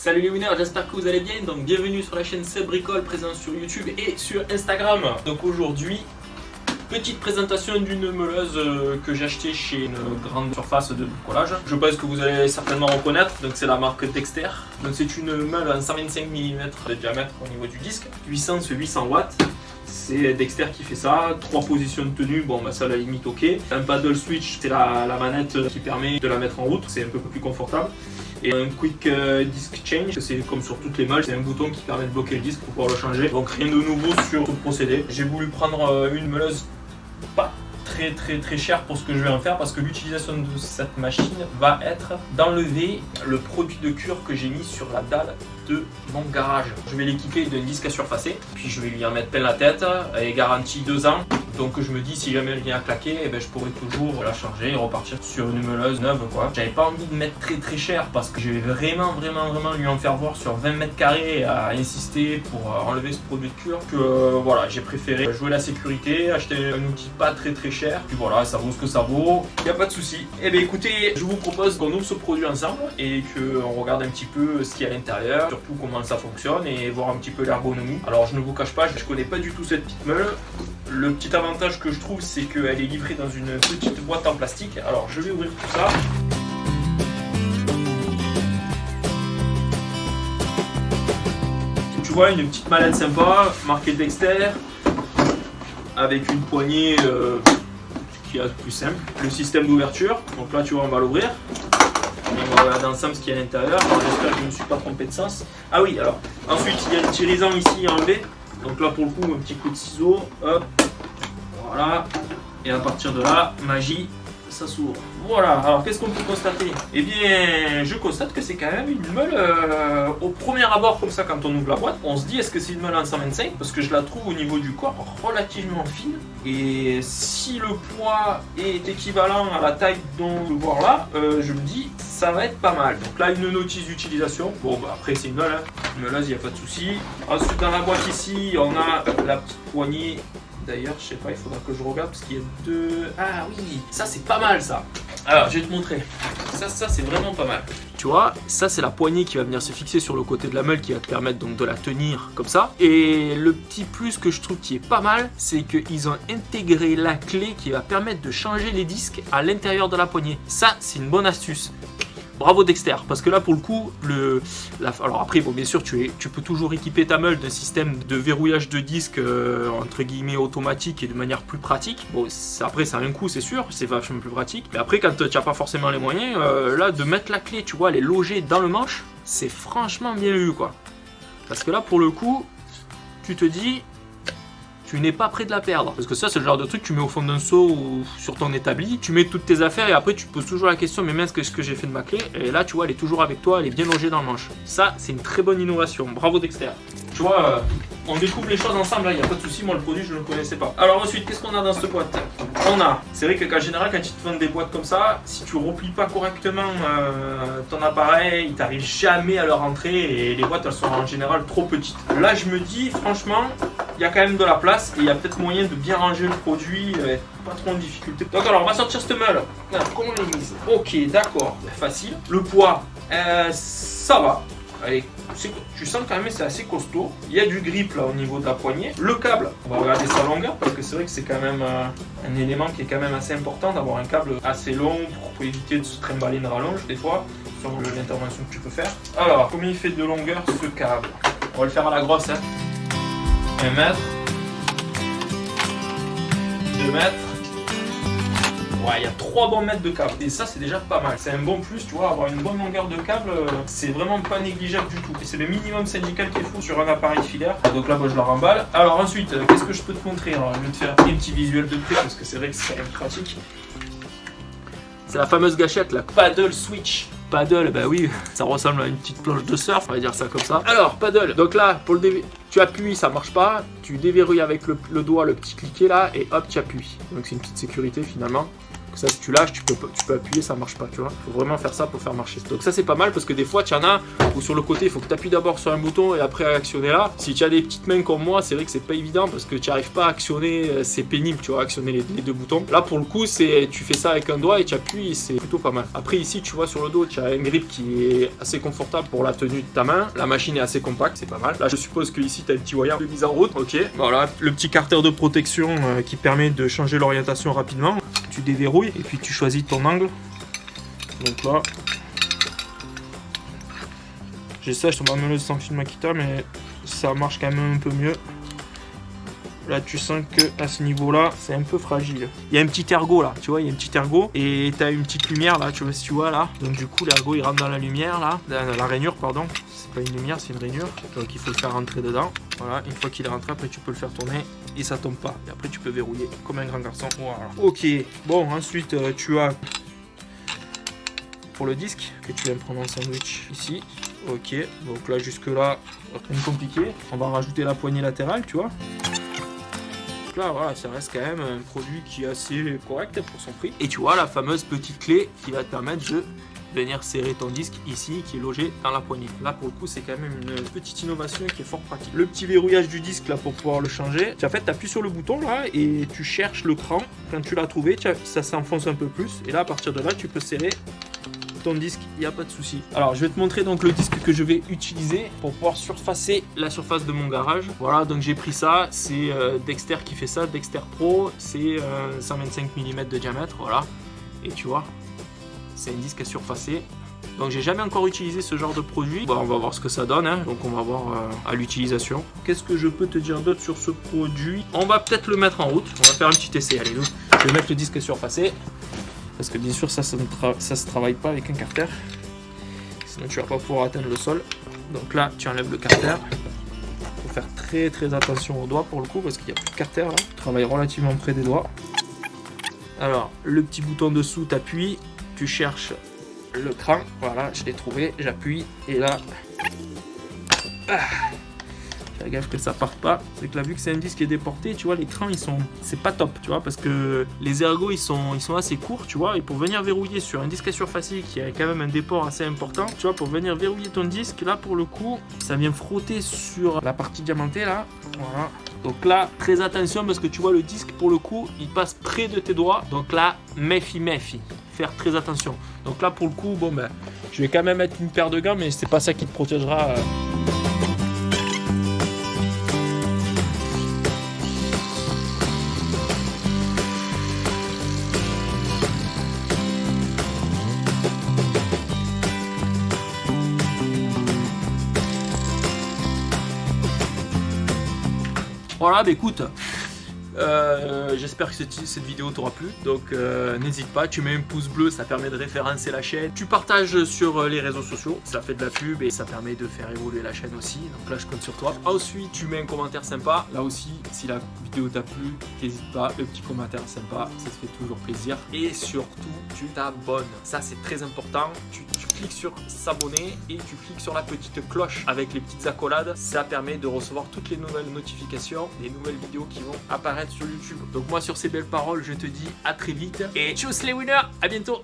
Salut les winners, j'espère que vous allez bien. Donc bienvenue sur la chaîne Seb Bricole, présent sur YouTube et sur Instagram. Donc aujourd'hui, petite présentation d'une meuleuse que j'ai achetée chez une grande surface de bricolage. Je pense que vous allez certainement reconnaître, donc c'est la marque Dexter. Donc c'est une meule en 125 mm de diamètre au niveau du disque, puissance 800 watts. C'est Dexter qui fait ça, 3 positions de tenue, bon bah ça à la limite ok. Un paddle switch, c'est la manette qui permet de la mettre en route, c'est un peu plus confortable. Et un quick disc change, c'est comme sur toutes les meules, c'est un bouton qui permet de bloquer le disque pour pouvoir le changer. Donc rien de nouveau sur le procédé. J'ai voulu prendre une meuleuse pas très chère pour ce que je vais en faire, parce que l'utilisation de cette machine va être d'enlever le produit de cure que j'ai mis sur la dalle de mon garage. Je vais l'équiper d'un disque à surfacer, puis je vais lui en mettre plein la tête, elle est garantie 2 ans. Donc je me dis, si jamais elle vient à claquer, eh ben, je pourrais toujours la charger et repartir sur une meuleuse neuve quoi. J'avais pas envie de mettre très cher parce que je vais vraiment lui en faire voir sur 20 mètres carrés à insister pour enlever ce produit de cure, que voilà, j'ai préféré jouer la sécurité, acheter un outil pas très cher, puis voilà, ça vaut ce que ça vaut, y a pas de souci. Et bien écoutez, je vous propose qu'on ouvre ce produit ensemble et qu'on regarde un petit peu ce qu'il y a à l'intérieur, surtout comment ça fonctionne et voir un petit peu l'ergonomie. Alors je ne vous cache pas, je connais pas du tout cette petite meule. Le petit avantage que je trouve, c'est qu'elle est livrée dans une petite boîte en plastique. Alors je vais ouvrir tout ça. Tu vois, une petite mallette sympa, marquée Dexter, avec une poignée qui est plus simple. Le système d'ouverture, donc là tu vois on va l'ouvrir. On va regarder ensemble ce qu'il y a à l'intérieur. J'espère que je ne me suis pas trompé de sens. Ah oui, alors ensuite il y a le tirisant ici à enlever. Donc là pour le coup un petit coup de ciseau, hop, voilà, et à partir de là, magie, ça s'ouvre. Voilà, alors qu'est-ce qu'on peut constater? Eh bien, je constate que c'est quand même une meule, au premier abord comme ça quand on ouvre la boîte, on se dit est-ce que c'est une meule en 125? Parce que je la trouve au niveau du corps relativement fine, et si le poids est équivalent à la taille dont on peut voir là, je me dis ça va être pas mal. Donc là une notice d'utilisation, bon bah après c'est une meule, hein. Une meuleuse, il n'y a pas de souci. Ensuite dans la boîte ici, on a la petite poignée. D'ailleurs, je sais pas, il faudra que je regarde parce qu'il y a deux... Ah oui, ça c'est pas mal ça. Alors, je vais te montrer. Ça c'est vraiment pas mal. Tu vois, ça c'est la poignée qui va venir se fixer sur le côté de la meule qui va te permettre donc de la tenir comme ça. Et le petit plus que je trouve qui est pas mal, c'est qu'ils ont intégré la clé qui va permettre de changer les disques à l'intérieur de la poignée. Ça, c'est une bonne astuce. Bravo Dexter, parce que là pour le coup, alors après bon, bien sûr tu peux toujours équiper ta meule d'un système de verrouillage de disque entre guillemets automatique et de manière plus pratique. Bon après ça a un coût c'est sûr, c'est vachement plus pratique, mais après quand tu n'as pas forcément les moyens, là de mettre la clé, tu vois, elle est logée dans le manche, c'est franchement bien eu quoi. Parce que là pour le coup, tu te dis... tu n'es pas prêt de la perdre. Parce que ça, c'est le genre de truc que tu mets au fond d'un seau ou sur ton établi. Tu mets toutes tes affaires et après, tu te poses toujours la question, mais mince, qu'est-ce que j'ai fait de ma clé? Et là, tu vois, elle est toujours avec toi, elle est bien logée dans le manche. Ça, c'est une très bonne innovation. Bravo Dexter. Tu vois, on découvre les choses ensemble, là, il n'y a pas de souci. Moi, le produit, je ne le connaissais pas. Alors ensuite, qu'est-ce qu'on a dans cette boîte? On a, c'est vrai qu'en général, quand ils te vendent des boîtes comme ça, si tu replies pas correctement ton appareil, il t'arrive jamais à le rentrer et les boîtes, elles sont en général trop petites. Là, je me dis, franchement, il y a quand même de la place et il y a peut-être moyen de bien ranger le produit, pas trop en difficulté. Donc alors on va sortir cette meule. Alors, comment on l'a mise? Ok, d'accord, facile. Le poids, ça va. Allez, tu sens quand même c'est assez costaud. Il y a du grip là au niveau de la poignée. Le câble, on va regarder sa longueur parce que c'est vrai que c'est quand même un élément qui est quand même assez important d'avoir un câble assez long pour éviter de se trimballer une rallonge des fois sur l'intervention que tu peux faire. Alors, combien il fait de longueur ce câble? On va le faire à la grosse, hein. 1 mètre, 2 mètres, ouais, il y a 3 bons mètres de câble et ça c'est déjà pas mal, c'est un bon plus, tu vois, avoir une bonne longueur de câble, c'est vraiment pas négligeable du tout et c'est le minimum syndical qu'il faut sur un appareil filaire. Donc là moi je la remballe. Alors ensuite, qu'est-ce que je peux te montrer? Alors je vais te faire un petit visuel de près parce que c'est vrai que c'est quand même pratique. C'est la fameuse gâchette, la paddle switch. Paddle, bah oui, ça ressemble à une petite planche de surf, on va dire ça comme ça. Alors, paddle, donc là, pour le tu appuies, ça marche pas, tu déverrouilles avec le doigt, le petit cliquet là, et hop, tu appuies. Donc c'est une petite sécurité finalement, ça, si tu lâches, tu peux appuyer, ça marche pas, tu vois. Il faut vraiment faire ça pour faire marcher. Donc ça, c'est pas mal parce que des fois, tu en as où sur le côté, il faut que tu appuies d'abord sur un bouton et après actionner là. Si tu as des petites mains comme moi, c'est vrai que c'est pas évident parce que tu n'arrives pas à actionner, c'est pénible, tu vois, actionner les deux boutons. Là, pour le coup, tu fais ça avec un doigt et tu appuies, c'est plutôt pas mal. Après, ici, tu vois, sur le dos, tu as un grip qui est assez confortable pour la tenue de ta main. La machine est assez compacte, c'est pas mal. Là, je suppose que ici, tu as un petit wire de mise en route. Ok. Voilà, le petit carter de protection qui permet de changer l'orientation rapidement. Tu déverrouilles et puis tu choisis ton angle. Donc là, j'essaie sur ma meuleuse sans fil Makita, mais ça marche quand même un peu mieux. Là, tu sens que à ce niveau-là, c'est un peu fragile. Il y a un petit ergot là, tu vois, il y a un petit ergot et tu as une petite lumière là, tu vois, si tu vois là. Donc du coup, l'ergot il rentre dans la lumière là, dans la rainure, pardon. C'est pas une lumière, c'est une rainure. Donc il faut le faire rentrer dedans. Voilà, une fois qu'il est rentré, après tu peux le faire tourner et ça tombe pas. Et après tu peux verrouiller comme un grand garçon. Voilà. Ok. Bon, ensuite tu as pour le disque que tu viens de prendre en sandwich ici. Ok. Donc là jusque là, rien de compliqué. On va rajouter la poignée latérale, tu vois. Là, voilà, ça reste quand même un produit qui est assez correct pour son prix. Et tu vois la fameuse petite clé qui va te permettre de venir serrer ton disque ici qui est logé dans la poignée. Là pour le coup c'est quand même une petite innovation qui est fort pratique. Le petit verrouillage du disque là pour pouvoir le changer, en fait tu appuies sur le bouton là et tu cherches le cran. Quand tu l'as trouvé, ça s'enfonce un peu plus et là à partir de là tu peux serrer ton disque, il n'y a pas de souci. Alors je vais te montrer donc le disque que je vais utiliser pour pouvoir surfacer la surface de mon garage. Voilà, donc j'ai pris ça, c'est Dexter qui fait ça, Dexter Pro, c'est 125 mm de diamètre, voilà. Et tu vois, c'est un disque à surfacer. Donc j'ai jamais encore utilisé ce genre de produit. Bon, on va voir ce que ça donne, hein. Donc on va voir à l'utilisation. Qu'est-ce que je peux te dire d'autre sur ce produit? On va peut-être le mettre en route, on va faire un petit essai, allez nous. Je vais mettre le disque surfacé. Parce que bien sûr ça se travaille pas avec un carter. Sinon tu vas pas pouvoir atteindre le sol. Donc là tu enlèves le carter. Il faut faire très attention aux doigts pour le coup parce qu'il n'y a plus de carter là. Tu travailles relativement près des doigts. Alors le petit bouton dessous, t'appuies, tu cherches le cran. Voilà, je l'ai trouvé, j'appuie et là. Fais gaffe que ça parte pas. C'est que là, vu que c'est un disque qui est déporté, tu vois, les crans c'est pas top, tu vois, parce que les ergots ils sont assez courts, tu vois, et pour venir verrouiller sur un disque à surfacer qui a quand même un déport assez important, tu vois, pour venir verrouiller ton disque, là pour le coup, ça vient frotter sur la partie diamantée là, voilà. Donc là, très attention parce que tu vois le disque pour le coup, il passe près de tes doigts, donc là, méfie, faire très attention. Donc là pour le coup, bon ben, je vais quand même mettre une paire de gants, mais c'est pas ça qui te protégera. Voilà, bah écoute, j'espère que cette vidéo t'aura plu, donc n'hésite pas, tu mets un pouce bleu, ça permet de référencer la chaîne, tu partages sur les réseaux sociaux, ça fait de la pub et ça permet de faire évoluer la chaîne aussi, donc là je compte sur toi. Ensuite tu mets un commentaire sympa, là aussi si la vidéo t'a plu, n'hésite pas, le petit commentaire sympa, ça te fait toujours plaisir, et surtout tu t'abonnes, ça c'est très important, tu cliques sur s'abonner et tu cliques sur la petite cloche avec les petites accolades, ça permet de recevoir toutes les nouvelles notifications, les nouvelles vidéos qui vont apparaître sur YouTube. Donc moi sur ces belles paroles je te dis à très vite et tchuss les winners, à bientôt.